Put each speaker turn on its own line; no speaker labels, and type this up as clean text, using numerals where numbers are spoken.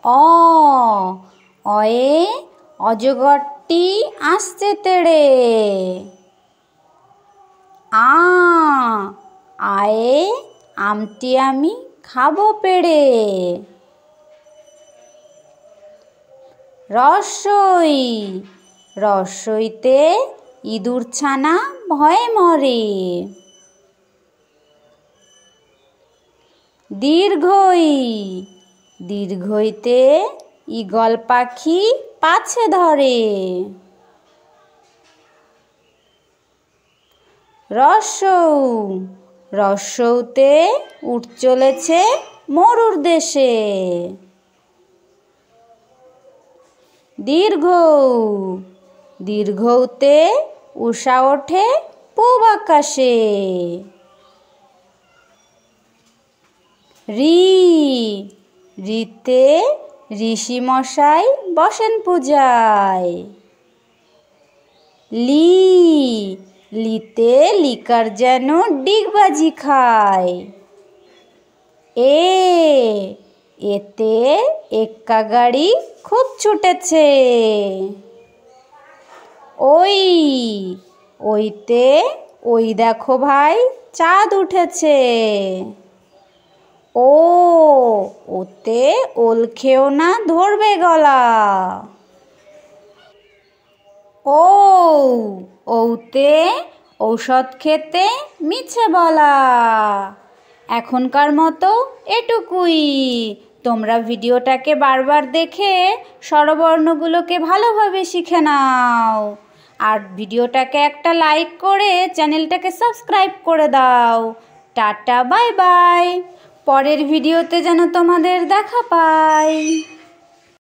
অ অয়ে অজগরটি আসছে তেড়ে। আ আয়ে আমটি আমি খাবো পেড়ে। রস্বই রস্বইতে ইঁদুর ছানা ভয়ে মরে। দীর্ঘই দীর্ঘইতে ঈগল পাখি পাছে ধরে। রস্বউ রস্বউতে উট চলেছে মরুর দেশে। দীর্ঘউ দীর্ঘউতে উষা ওঠে পূব আকাশে। রি রিতে ঋষি মশাই বসেন পূজায়। লি লিতে লিকার যেন ডিগবাজি খায়। এ এতে এক্কা গাড়ি খুব ছুটেছে। ওই ওইতে ওই দেখো ভাই চাঁদ উঠেছে। ও ওতে ওল খেও না ধরবে গলা। ও ওতে ঔষধ খেতে মিছে বলা। এখনকার মতো এটুকুই। তোমরা ভিডিওটাকে বারবার দেখে স্বরবর্ণগুলোকে ভালোভাবে শিখে নাও। আর ভিডিওটাকে একটা লাইক করে চ্যানেলটাকে সাবস্ক্রাইব করে দাও। Tata bye bye. পরের ভিডিওতে যেন তোমাদের দেখা পাই।